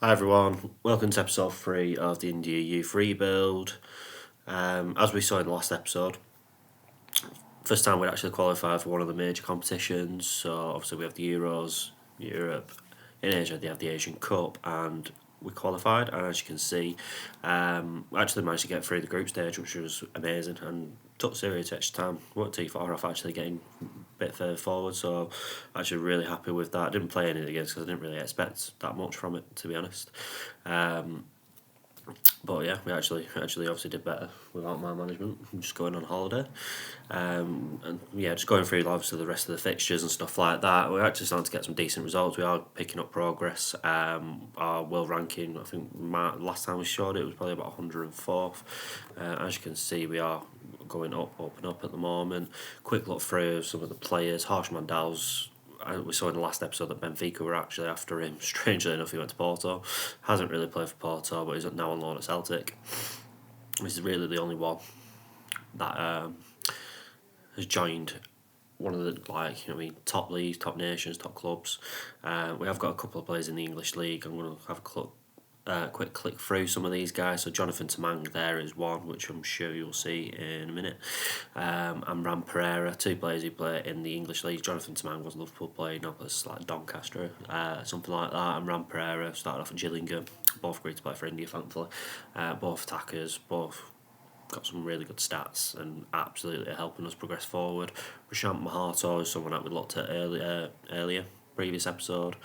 Hi everyone, welcome to episode 3 of the India Youth Rebuild. As we saw in the last episode, first time we'd actually qualified for one of the major competitions. So obviously we have the Euros, Europe, in Asia they have the Asian Cup, and we qualified. And as you can see, we actually managed to get through the group stage, which was amazing, and took Syria to extra time. Weren't too far off actually getting a bit further forward, so actually really happy with that. I didn't play any against because I didn't really expect that much from it, to be honest. But yeah, we actually obviously did better without my management. I'm just going on holiday, and yeah, just going through obviously the rest of the fixtures and stuff like that. We're actually starting to get some decent results. We are picking up progress. Our world ranking, I think last time we showed it was probably about 104th. As you can see, we are going up and up at the moment. Quick look through some of the players. Harsh Mandal's. We saw in the last episode that Benfica were actually after him. Strangely enough, he went to Porto. Hasn't really played for Porto, but he's now on loan at Celtic. This is really the only one that has joined one of the top leagues, top nations, top clubs. We have got a couple of players in the English league. I'm going to have a quick click through some of these guys. So Jonathan Tamang there is one, which I'm sure you'll see in a minute. And Ram Pereira, two players who play in the English league. Jonathan Tamang was a Liverpool player, now plays like Doncaster, something like that. And Ram Pereira started off at Gillingham. Both agreed to play for India, thankfully. Both attackers, both got some really good stats and absolutely helping us progress forward. Prashant Mahato is someone that we looked at earlier, previous episode.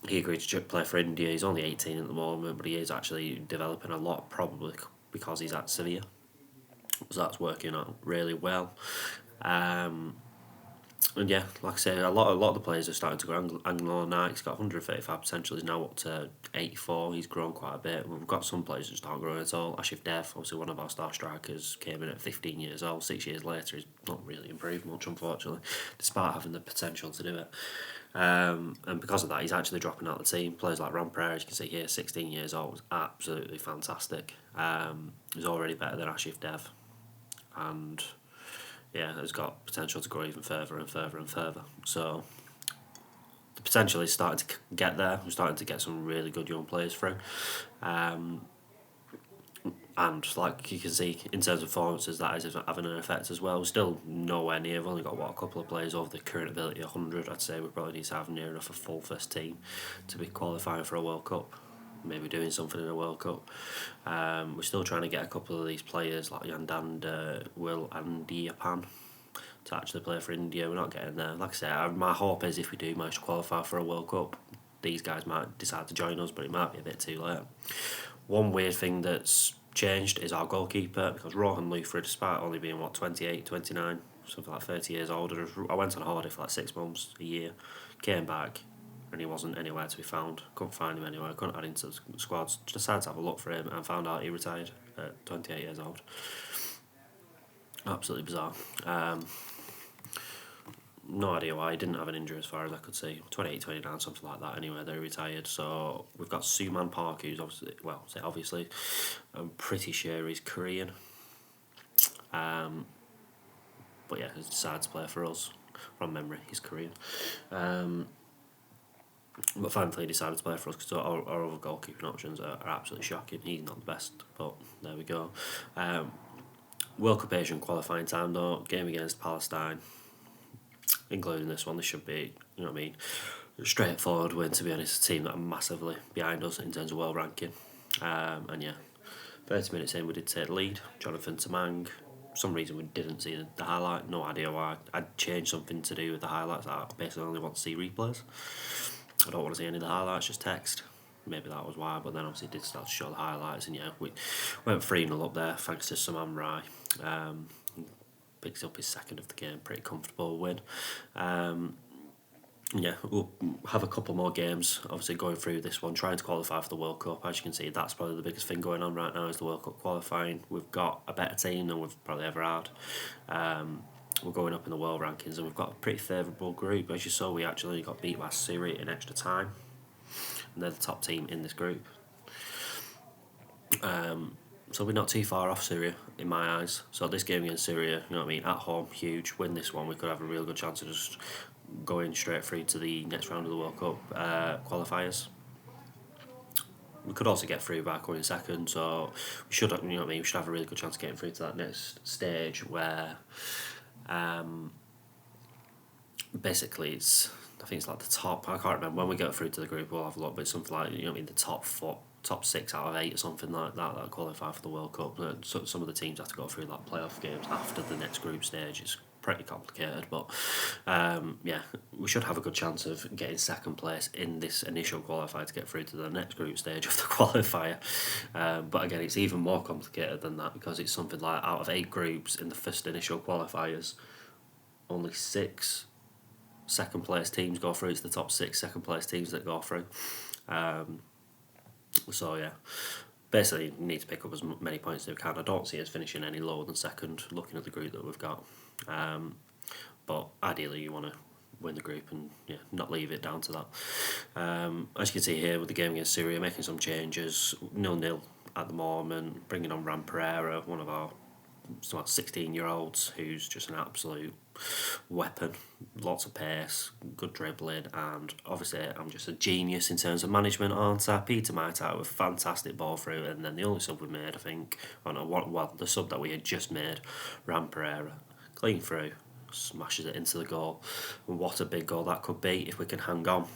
He agreed to play for India. He's only 18 at the moment, but he is actually developing a lot, probably because he's at Sevilla. So that's working out really well. And yeah, like I say, a lot of the players are starting to go Anglo now. He's got 135 potential. He's now up to 84. He's grown quite a bit. We've got some players who just aren't growing at all. Ashif Dev, obviously one of our star strikers, came in at 15 years old. 6 years later, he's not really improved much, unfortunately, despite having the potential to do it. And because of that, he's actually dropping out of the team. Players like Ram Pereira, as you can see here, 16 years old, was absolutely fantastic. He's already better than Ashif Dev, and yeah, has got potential to grow even further and further and further. So the potential is starting to get there. We're starting to get some really good young players through. And like you can see, in terms of performances, that is having an effect as well. We're still nowhere near. We've only got, a couple of players over the current ability of 100. I'd say we probably need to have near enough a full first team to be qualifying for a World Cup. Maybe doing something in a World Cup. We're still trying to get a couple of these players like Yandand, Will and Diapan to actually play for India. We're not getting there. Like I say, my hope is if we do manage to qualify for a World Cup, these guys might decide to join us, but it might be a bit too late. One weird thing that's changed is our goalkeeper, because Rohan Luthra, despite only being 28, 29, something like 30 years older, I went on holiday for like 6 months, a year, came back, and he wasn't anywhere to be found. Couldn't find him anywhere, couldn't add him to the squads. Decided to have a look for him and found out he retired at 28 years old. Absolutely bizarre. No idea why. He didn't have an injury as far as I could see. 28, 29, something like that anyway. They retired. So we've got Suman Park, who's obviously, I'm pretty sure he's Korean. But yeah, he's decided to play for us. From memory, he's Korean. But thankfully he decided to play for us because our other goalkeeping options are absolutely shocking. He's not the best, but there we go. World Cup Asian qualifying time though, game against Palestine, including this one. This should be, straightforward win, to be honest. A team that are massively behind us in terms of world ranking. And yeah, 30 minutes in we did take the lead. Jonathan Tamang, for some reason we didn't see the highlight, no idea why. I'd changed something to do with the highlights. I basically only want to see replays. I don't want to see any of the highlights, just text. Maybe that was why, but then obviously it did start to show the highlights, and yeah, we went 3-0 up there thanks to Saman Rai. Picks up his second of the game, pretty comfortable win. Yeah, we'll have a couple more games, obviously going through this one, trying to qualify for the World Cup. As you can see, that's probably the biggest thing going on right now is the World Cup qualifying. We've got a better team than we've probably ever had. We're going up in the world rankings, and we've got a pretty favourable group. As you saw, we actually got beat by Syria in extra time, and they're the top team in this group. So we're not too far off Syria in my eyes. So this game against Syria, at home, huge. Win this one, we could have a real good chance of just going straight through to the next round of the World Cup qualifiers. we could also get through by coming second, so we should, you know what I mean, we should have a really good chance of getting through to that next stage where basically I think it's like the top, I can't remember, when we go through to the group we'll have a lot, but it's something like, you know what I mean, the top 6 out of 8 or something like that qualify for the World Cup. So some of the teams have to go through like playoff games after the next group stage. It's pretty complicated, but yeah, we should have a good chance of getting second place in this initial qualifier to get through to the next group stage of the qualifier. But again, it's even more complicated than that, because it's something like out of 8 groups in the first initial qualifiers, only 6 second place teams go through. It's the top 6 second place teams that go through. So yeah, basically we need to pick up as many points as we can. I don't see us finishing any lower than second, looking at the group that we've got. But ideally you want to win the group and not leave it down to that. As you can see here with the game against Syria, making some changes, 0-0 at the moment, bringing on Ram Pereira, one of our 16-year-olds who's just an absolute weapon, lots of pace, good dribbling, and obviously I'm just a genius in terms of management, aren't I? Peter Maitart with fantastic ball through, and then the only sub we made, I think, the sub that we had just made, Ram Pereira, clean through, smashes it into the goal, and what a big goal that could be if we can hang on.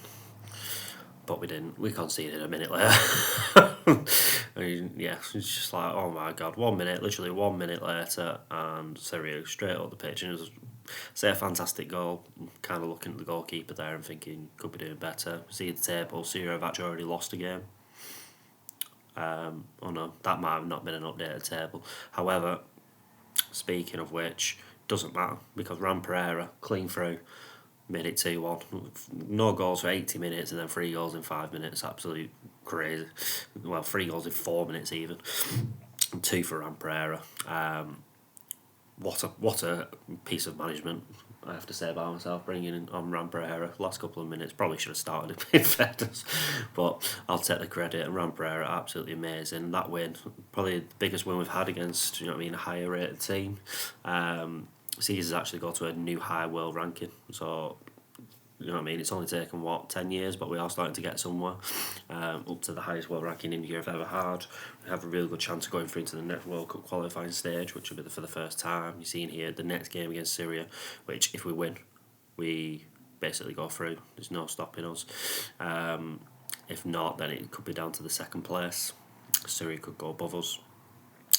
But we didn't. We conceded a minute later. I mean, yeah, it's just like, oh my god, 1 minute, literally 1 minute later, and Syria straight up the pitch, and it was, say, a fantastic goal. Kind of looking at the goalkeeper there and thinking, could be doing better. See the table, Syria have actually already lost a game. Oh no, that might have not been an updated table. However, speaking of which, doesn't matter, because Ram Pereira, clean through, made it 2-1. No goals for 80 minutes and then 3 goals in 5 minutes. Absolute crazy. Well, 3 goals in 4 minutes even. And 2 for Ram Pereira. What a piece of management, I have to say, about myself, bringing in on Ram Pereira. Last couple of minutes, probably should have started him in fairness, but I'll take the credit. And Ram Pereira, absolutely amazing. That win, probably the biggest win we've had against, you know what I mean, a higher rated team. Caesar's actually got to a new high world ranking, so you know what I mean, it's only taken 10 years, but we are starting to get somewhere, up to the highest world ranking India have ever had. We have a really good chance of going through to the next World Cup qualifying stage, which will be for the first time. You're seeing here the next game against Syria, which if we win, we basically go through. There's no stopping us. If not, then it could be down to the second place. Syria could go above us.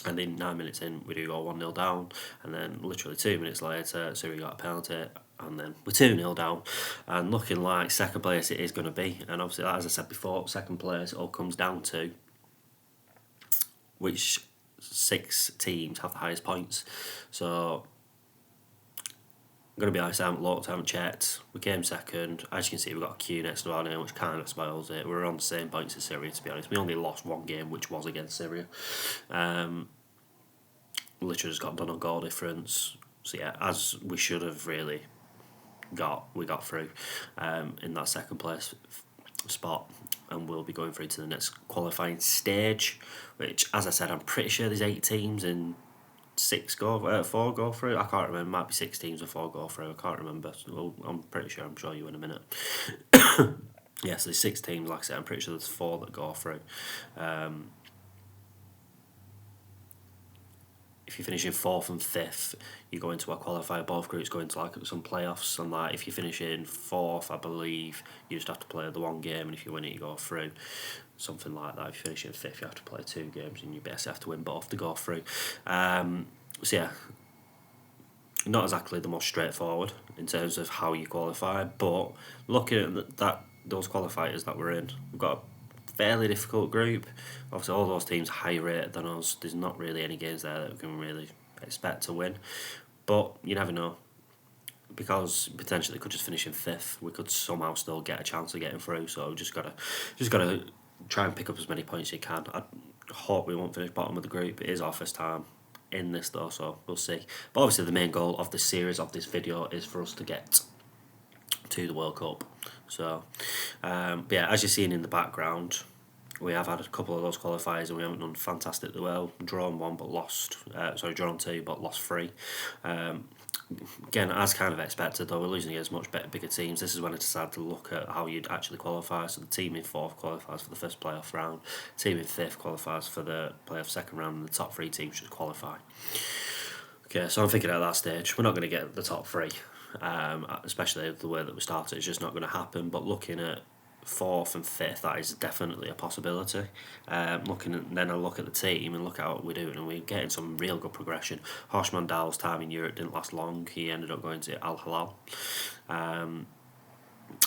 And then 9 minutes in, we do go 1-0 down, and then literally 2 minutes later, Syria got a penalty, and then we're 2-0 down, and looking like second place it is going to be. And obviously, as I said before, second place all comes down to which 6 teams have the highest points. So I'm going to be honest, I haven't looked, I haven't checked. We came second. As you can see, we've got a queue next to our name, which kind of spoils it. We're on the same points as Syria, to be honest. We only lost 1 game, which was against Syria. Literally just got done on goal difference. So yeah, as we should have really we got through in that second place spot, and we'll be going through to the next qualifying stage, which, as I said, I'm pretty sure there's 8 teams and 4 go through. I can't remember. It might be 6 teams or 4 go through. I can't remember. Well, I'm pretty sure. I'm sure you in a minute. Yeah, so there's 6 teams. Like I said, I'm pretty sure there's 4 that go through. If you finish in 4th and 5th, you go into a qualifier. Both groups go into like some playoffs, and like if you finish in 4th, I believe you just have to play the 1 game, and if you win it, you go through. Something like that. If you finish in 5th, you have to play 2 games, and you basically have to win both to go through. So yeah, not exactly the most straightforward in terms of how you qualify, but looking at those qualifiers that we're in, we've got a fairly difficult group. Obviously, all those teams are higher rated than us. There's not really any games there that we can really expect to win, but you never know, because potentially could just finish in 5th. We could somehow still get a chance of getting through. So we just gotta try and pick up as many points as you can. I hope we won't finish bottom of the group. It is our first time in this though, so we'll see. But obviously the main goal of this series, of this video, is for us to get to the World Cup. So but yeah, as you're seeing in the background, we have had a couple of those qualifiers and we haven't done fantastically well. Drawn 1 but lost, drawn 2 but lost 3. again, as kind of expected, though, we're losing against much bigger teams. This is when I decided to look at how you'd actually qualify. So the team in fourth qualifies for the first playoff round, team in fifth qualifies for the playoff second round, and the top three teams should qualify. Okay, so I'm thinking at that stage, we're not going to get the top three, especially the way that we started. It's just not going to happen. But looking at fourth and fifth, that is definitely a possibility. Then I look at the team and look at what we're doing, and we're getting some real good progression. Hoshman Dal's time in Europe didn't last long. He ended up going to Al Hilal.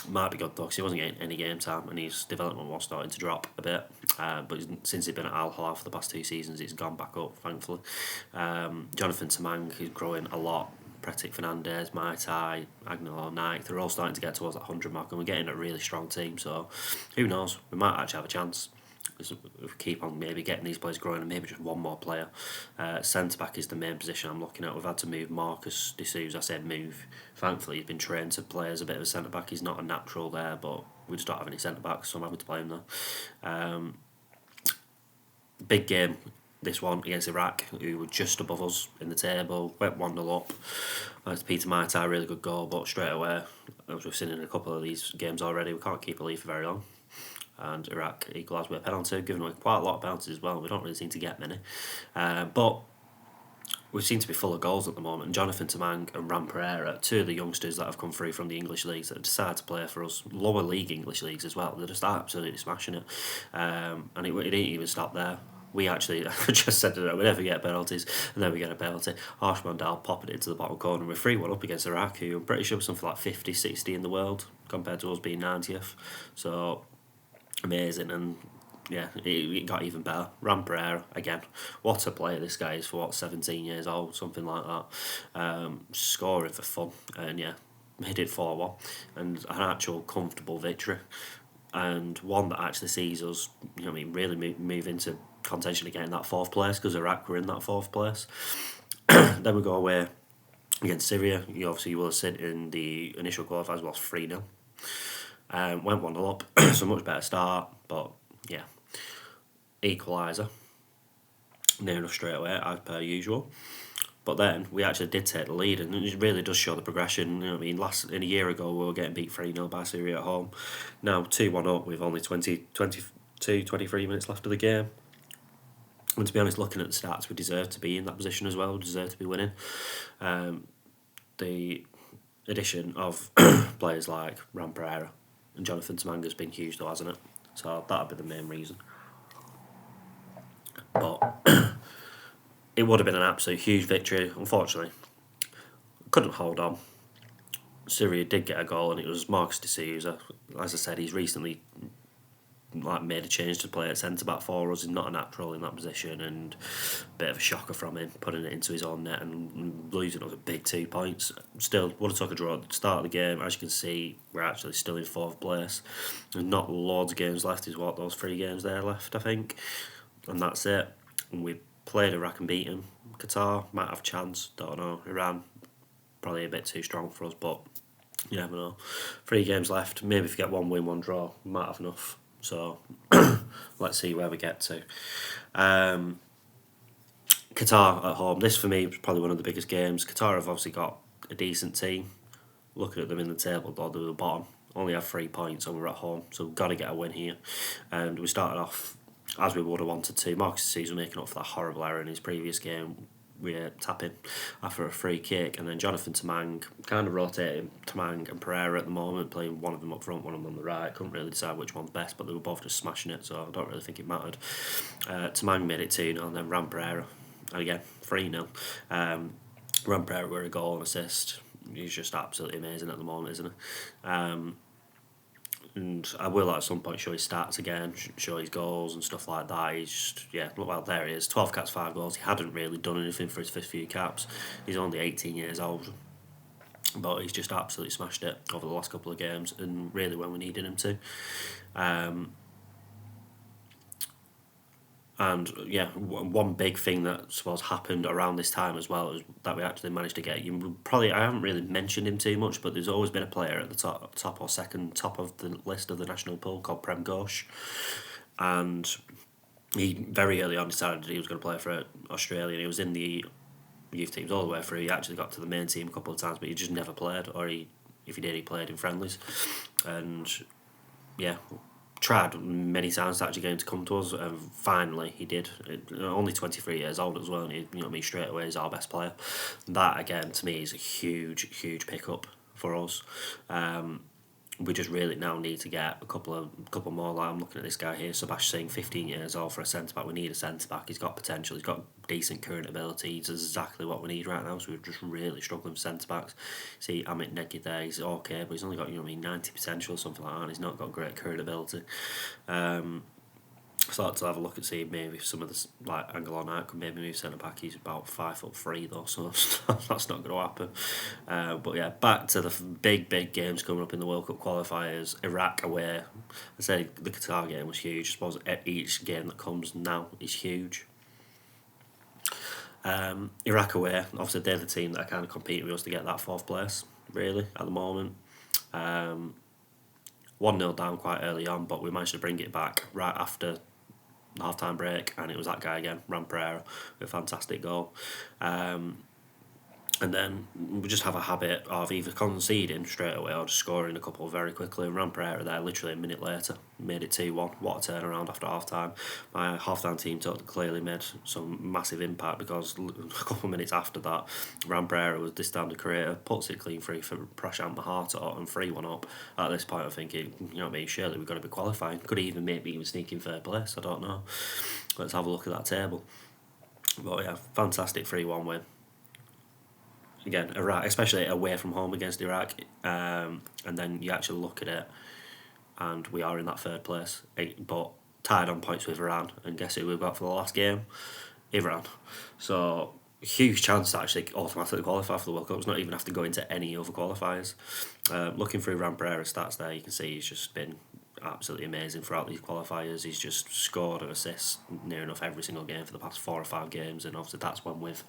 Might be good though, because he wasn't getting any game time, and his development was starting to drop a bit. But since he's been at Al Hilal for the past 2 seasons, he's gone back up, thankfully. Jonathan Tamang, who's growing a lot. Pretic Fernandez, Mai Tai, Agnello, Knight, they're all starting to get towards that 100 mark, and we're getting a really strong team. So who knows? We might actually have a chance if we keep on maybe getting these players growing, and maybe just one more player. Centre back is the main position I'm looking at. We've had to move Marcus D'Souza. I said move. Thankfully, he's been trained to play as a bit of a centre back. He's not a natural there, but we just don't have any centre backs, so I'm having to play him there. Big game. This one against Iraq, who were just above us in the table, went 1-0 up. That's Peter Maitai, really good goal, but straight away, as we've seen in a couple of these games already, we can't keep a lead for very long. And Iraq equalised with a penalty, giving away quite a lot of penalties as well. We don't really seem to get many. But we seem to be full of goals at the moment. Jonathan Tamang and Ram Pereira, 2 of the youngsters that have come through from the English leagues that have decided to play for us, lower league English leagues as well. They're just absolutely smashing it. And it didn't even stop there. We actually, I just said that we never get penalties, and then we get a penalty. Harsh Mandal popping it into the bottom corner. We're 3-1 up against Iraq, who I'm pretty sure was something like 50, 60 in the world, compared to us being 90th. So, amazing, and yeah, it got even better. Ram Pereira, again, what a player this guy is for, 17 years old, something like that. Scoring for fun, and yeah, made it 4-1, and an actual comfortable victory. And one that actually sees us, really move into contention again in that 4th place, because Iraq were in that 4th place. Then we go away against Syria. You will have seen in the initial qualifiers, lost 3-0. Went 1-0 up, so much better start, but yeah, equaliser. Near enough straight away, as per usual. But then we actually did take the lead, and it really does show the progression. In a year ago we were getting beat 3-0 by Syria at home. Now 2-1 up with only 23 minutes left of the game. And to be honest, looking at the stats, we deserve to be in that position as well. We deserve to be winning. The addition of players like Ram Pereira and Jonathan Tamanga has been huge though, hasn't it? So that would be the main reason. But it would have been an absolute huge victory. Unfortunately, couldn't hold on. Syria did get a goal, and it was Marcus D'Souza. As I said, he's recently made a change to play at centre back for us. He's not a natural in that position, and a bit of a shocker from him putting it into his own net and losing us a big 2 points. Still, would have took a draw at the start of the game. As you can see, we're actually still in 4th place. There's not loads of games left. There's those 3 games there left, I think, and that's it. And we played Iraq and beat him. Qatar might have a chance, don't know. Iran, probably a bit too strong for us, but you never know. 3 games left, maybe if we get 1 win, 1 draw, we might have enough. So, let's see where we get to. Qatar at home, this for me was probably one of the biggest games. Qatar have obviously got a decent team. Looking at them in the table, though, they were the bottom. Only have 3 points, and we're at home, so we've got to get a win here. And we started off as we would have wanted to. Marcus D'Souza making up for that horrible error in his previous game. We tapping after a free kick, and then Jonathan Tamang kind of rotating Tamang and Pereira at the moment, playing one of them up front, one of them on the right. Couldn't really decide which one's best, but they were both just smashing it, so I don't really think it mattered. Tamang made it 2-0, and then Ram Pereira, and again 3-0. Ram Pereira with a goal and assist. He's just absolutely amazing at the moment, isn't he? And I will at some point show his stats again, show his goals and stuff like that. He's just, well, there he is. 12 caps, 5 goals. He hadn't really done anything for his first few caps. He's only 18 years old. But he's just absolutely smashed it over the last couple of games, and really when we needed him to. And yeah, one big thing that I suppose happened around this time as well is that we actually managed to get I haven't really mentioned him too much, but there's always been a player at the top or second top of the list of the national pool called Prem Ghosh, and he very early on decided he was going to play for Australia. And he was in the youth teams all the way through. He actually got to the main team a couple of times, but he just never played, or if he did, he played in friendlies. And yeah, tried many times to actually get him to come to us, and finally he did. Only 23 years old as well, and straight away is our best player. That again to me is a huge pickup for us. We just really now need to get a couple more. Like I'm looking at this guy here, Sebastian, 15 years old for a centre back. We need a centre back. He's got potential. He's got decent current ability. He's exactly what we need right now. So we're just really struggling with centre backs. See, Amit Negi there. He's okay, but he's only got 90 potential or something like that. And he's not got great current ability. So I'd like to have a look and see maybe some of this, like Angelo Knight could maybe move centre back. He's about 5'3" though, so that's not going to happen. But yeah, back to the big games coming up in the World Cup qualifiers. Iraq away. I say the Qatar game was huge. I suppose each game that comes now is huge. Iraq away. Obviously, they're the team that are kind of competing with us to get that 4th place. Really, at the moment. 1-0 down quite early on, but we managed to bring it back right after half-time break, and it was that guy again, Ram Pereira, with a fantastic goal. And then we just have a habit of either conceding straight away or just scoring a couple very quickly. And Ram Pereira there, literally a minute later, made it 2-1. What a turnaround after half-time. My half-time team clearly made some massive impact, because a couple of minutes after that, Ram Pereira was this time the creator, puts it clean free for Prashant Maharta and 3-1 up. At this point I'm thinking, surely we've got to be qualifying. Could even maybe even sneak in 3rd place, I don't know. Let's have a look at that table. But yeah, fantastic 3-1 win. Again, Iraq, especially away from home against Iraq, and then you actually look at it, and we are in that 3rd place, but tied on points with Iran, and guess who we've got for the last game? Iran. So, huge chance to actually automatically qualify for the World Cup. It's not even have to go into any other qualifiers. Looking through Ram Pereira's stats there, you can see he's just been absolutely amazing throughout these qualifiers. He's just scored and assists near enough every single game for the past 4 or 5 games, and obviously that's when we've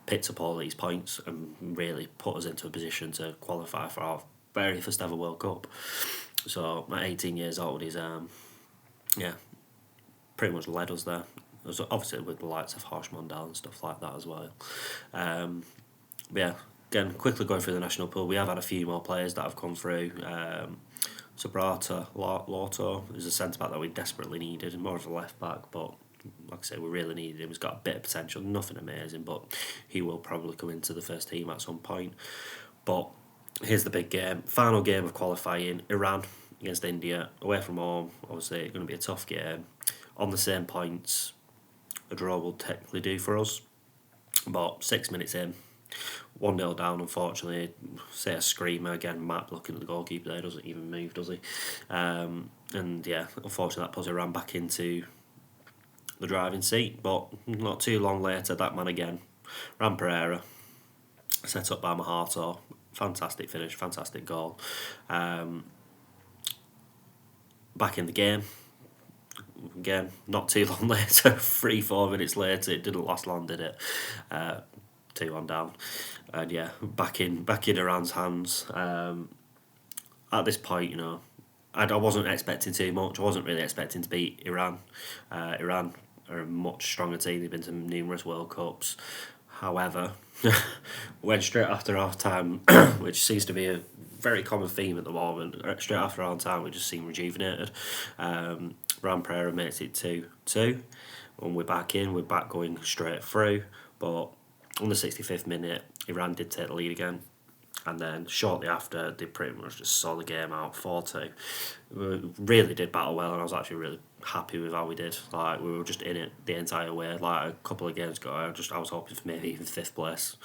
picked up all these points and really put us into a position to qualify for our very first ever World Cup. So at 18 years old, he's pretty much led us there. Obviously with the likes of Harsh Mondal and stuff like that as well. Again, quickly going through the national pool, we have had a few more players that have come through. Sabrata Lotto is a centre back that we desperately needed, more of a left back, but like I say, we really needed him. He's got a bit of potential, nothing amazing, but he will probably come into the first team at some point. But here's the big game, final game of qualifying: Iran against India, away from home. Obviously, it's going to be a tough game. On the same points, a draw will technically do for us. But 6 minutes in, 1-0 down, unfortunately. Say a screamer again. Matt looking at the goalkeeper there, doesn't even move, does he? And yeah, unfortunately that puts Iran back into the driving seat. But not too long later, that man again, Ram Pereira, set up by Maharto. Fantastic finish, fantastic goal. Back in the game. Again, not too long later, 3-4 minutes later, it didn't last long, did it? 2-1 down, and yeah, back in Iran's hands. At this point, I wasn't expecting too much. I wasn't really expecting to beat Iran. Iran are a much stronger team. They've been to numerous World Cups. However, when straight after half time, which seems to be a very common theme at the moment, straight after half time we just seem rejuvenated. Ram Pereira makes it 2-2. When we're back going straight through. But on the 65th minute, Iran did take the lead again. And then shortly after, they pretty much just saw the game out 4-2. We really did battle well, and I was actually really happy with how we did. Like, we were just in it the entire way. Like, a couple of games ago, I was hoping for maybe even 5th place,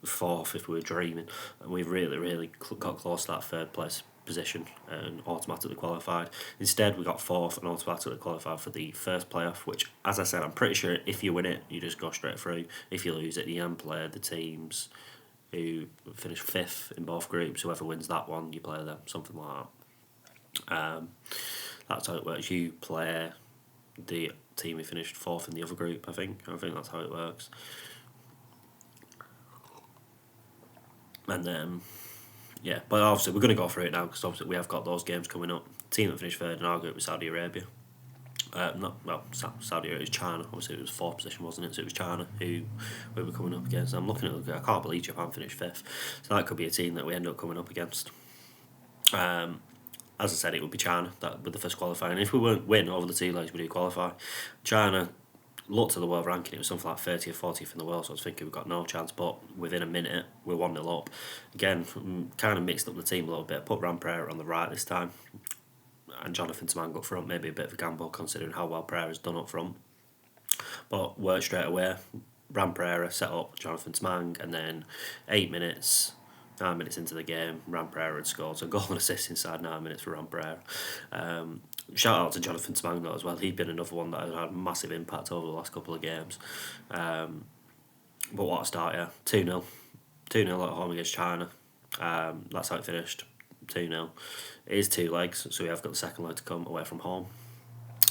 4th if we were dreaming. And we really got close to that 3rd place position and automatically qualified. Instead, we got 4th and automatically qualified for the first playoff, which, as I said, I'm pretty sure if you win it, you just go straight through. If you lose it, you can play the teams who finish 5th in both groups. Whoever wins that one, you play them, something like that. That's how it works. You play the team who finished 4th in the other group, I think that's how it works. And then yeah, but obviously we're going to go through it now, because obviously we have got those games coming up. The team that finished 3rd in our group was Saudi Arabia. Saudi Arabia, it was China. Obviously, it was fourth position, wasn't it? So it was China who we were coming up against. I'm looking at. I can't believe Japan finished fifth. So that could be a team that we end up coming up against. As I said, it would be China that with the first qualifying. If we won't win over the two legs, we do qualify. China looked at the world ranking, it was something like 30th, 40th in the world, so I was thinking we've got no chance, but within a minute, we're 1-0 up. Again, kind of mixed up the team a little bit, put Ram Pereira on the right this time, and Jonathan Tamang up front, maybe a bit of a gamble considering how well Pereira's done up front. But worked straight away. Ram Pereira set up Jonathan Tamang, and then 9 minutes into the game, Ram Pereira had scored. So goal and assist inside 9 minutes for Ram Pereira. Shout out to Jonathan Tamang though as well. He'd been another one that had had massive impact over the last couple of games. But what a start, yeah. 2-0. 2-0 at home against China. That's how it finished. 2-0. It is two legs, so we have got the second leg to come away from home.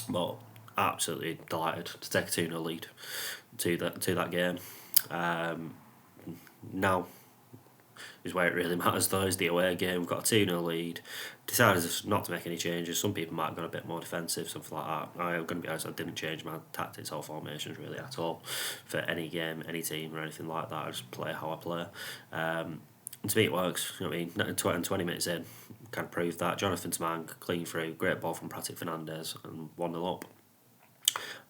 But absolutely delighted to take a 2-0 lead to that game. Now is where it really matters though, is the away game. We've got a 2-0 lead. Decided not to make any changes. Some people might have gone a bit more defensive, something like that. I'm going to be honest, I didn't change my tactics or formations really at all for any game, any team or anything like that. I just play how I play. And to me it works, you know what I mean? 20 minutes in, kind of proved that. Jonathan Tamang, clean through, great ball from Pratik Fernandes and 1-0 up.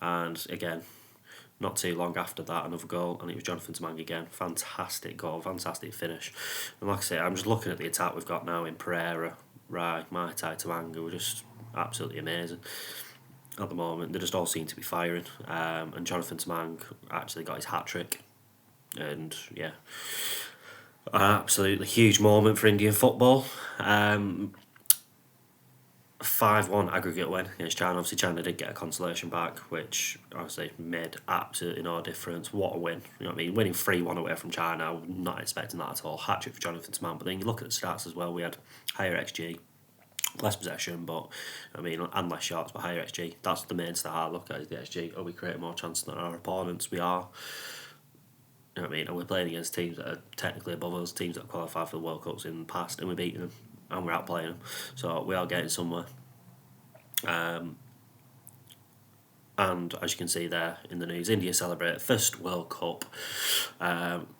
And again, not too long after that, another goal, and it was Jonathan Tamang again. Fantastic goal, fantastic finish. And like I say, I'm just looking at the attack we've got now in Pereira, Rai, Maitai, Tamang, who are just absolutely amazing at the moment. They just all seem to be firing. And Jonathan Tamang actually got his hat-trick. And yeah, an absolutely huge moment for Indian football. 5-1 aggregate win against China. Obviously, China did get a consolation back, which obviously made absolutely no difference. What a win. You know what I mean? Winning 3-1 away from China, I was not expecting that at all. Hat-trick for Jonathan Tamang. But then you look at the stats as well. We had higher XG, less possession, but I mean, and less shots, but higher XG. That's the main stat I look at, is the XG. Are we creating more chances than our opponents? We are. You know what I mean? And we're playing against teams that are technically above us, teams that have qualified for the World Cups in the past, and we're beating them. And we're outplaying them, so we are getting somewhere. And as you can see there in the news, India celebrate first World Cup,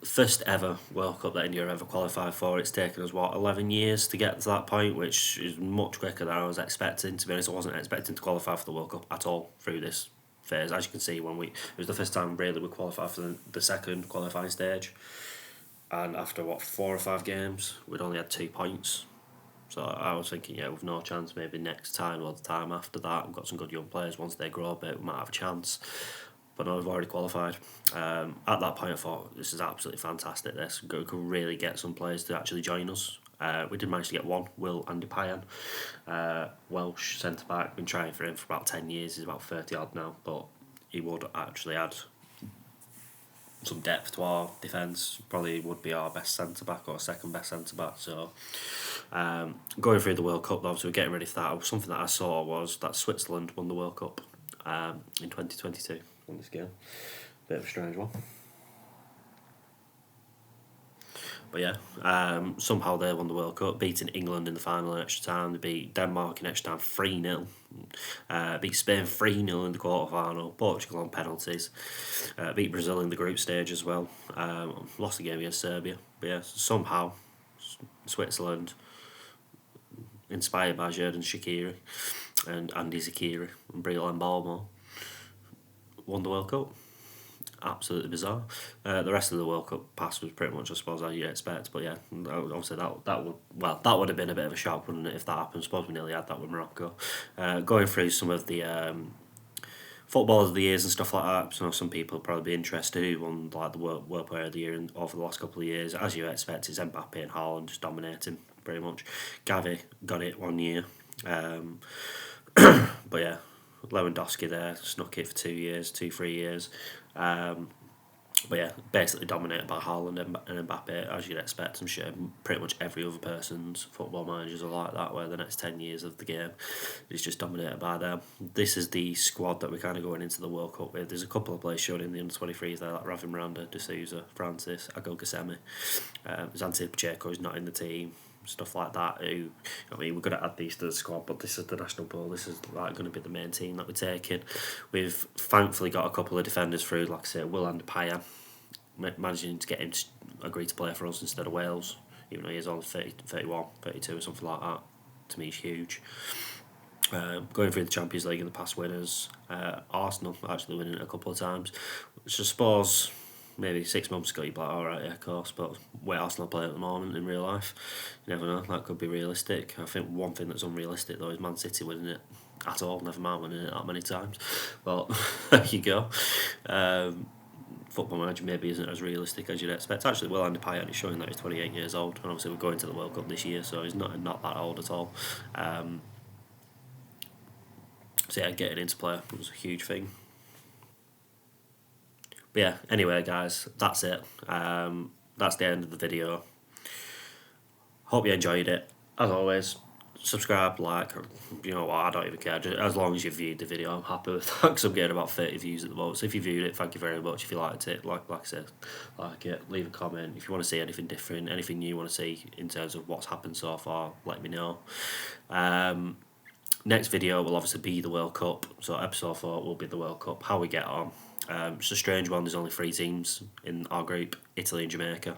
first ever World Cup that India ever qualified for. It's taken us 11 years to get to that point, which is much quicker than I was expecting. To be honest, I wasn't expecting to qualify for the World Cup at all through this phase. As you can see, it was the first time really we qualified for the second qualifying stage, and after 4 or 5 games, we'd only had 2 points. So I was thinking, yeah, we've no chance. Maybe next time or the time after that, we've got some good young players. Once they grow a bit, we might have a chance. But no, we've already qualified. At that point, I thought, this is absolutely fantastic. This could really get some players to actually join us. We did manage to get one, Will Andipayan, Welsh centre-back. Been trying for him for about 10 years. He's about 30-odd now, but he would actually add some depth to our defence. Probably would be our best centre-back or second best centre-back. So going through the World Cup, obviously we're getting ready for that. Something that I saw was that Switzerland won the World Cup in 2022 on this game. Bit of a strange one. But yeah, somehow they won the World Cup, beating England in the final in extra time. They beat Denmark in extra time 3-0. Beat Spain 3-0 in the quarter-final. Portugal on penalties. Beat Brazil in the group stage as well. Lost the game against Serbia. But yeah, somehow Switzerland, inspired by Xherdan Shaqiri and Andy Zakiri and Breel Mbalmo, won the World Cup. Absolutely bizarre. The rest of the World Cup pass was pretty much, I suppose, as you'd expect. But yeah, obviously that would have been a bit of a shock, wouldn't it, if that happened? I suppose we nearly had that with Morocco. Going through some of the footballers of the years and stuff like that. So some people will probably be interested who won like the World Player of the Year over the last couple of years. As you expect, it's Mbappe and Haaland just dominating pretty much. Gavi got it 1 year. But yeah, Lewandowski there snuck it for 3 years. But yeah, basically dominated by Haaland and Mbappe, as you'd expect. I'm sure pretty much every other person's football managers are like that, where the next 10 years of the game is just dominated by them. This is the squad that we're kind of going into the World Cup with. There's a couple of players shown in the under-23s there, like Ravi Miranda, De Souza, Francis, Ago Gassemi. Xanthi Pacheco is not in the team. stuff like that. Who, I mean, we're going to add these to the squad, but this is the national pool. This is like going to be the main team that we're taking. We've thankfully got a couple of defenders through, like I say, Will Andepaya, managing to get him to agree to play for us instead of Wales, even though he's only 30, 31, 32 or something like that. To me, is huge. Going through the Champions League in the past winners, Arsenal actually winning it a couple of times, which I suppose maybe 6 months ago you'd be like, alright, yeah, of course, but where Arsenal play at the moment in real life, you never know, that could be realistic. I think one thing that's unrealistic though is Man City winning it at all, never mind winning it that many times, but there you go. Football Manager maybe isn't as realistic as you'd expect. Actually, Will Andepaya is showing that he's 28 years old, and obviously we're going to the World Cup this year, so he's not that old at all. So yeah, getting into play was a huge thing. But yeah, anyway guys, that's it. That's the end of the video. Hope you enjoyed it. As always, subscribe, like, you know what, I don't even care. Just, as long as you viewed the video, I'm happy with that, because I'm getting about 30 views at the moment. So if you viewed it, thank you very much. If you liked it, like I said, like it, leave a comment. If you want to see anything different, anything new you want to see in terms of what's happened so far, let me know. Next video will obviously be the World Cup, so episode 4 will be the World Cup, how we get on. It's a strange one, there's only 3 teams in our group, Italy and Jamaica.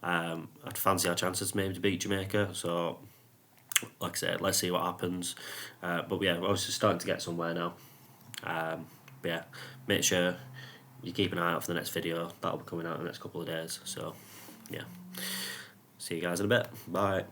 I'd fancy our chances maybe to beat Jamaica, so like I said, let's see what happens. But yeah, we're obviously starting to get somewhere now. But yeah, make sure you keep an eye out for the next video, that'll be coming out in the next couple of days. So yeah, see you guys in a bit, bye.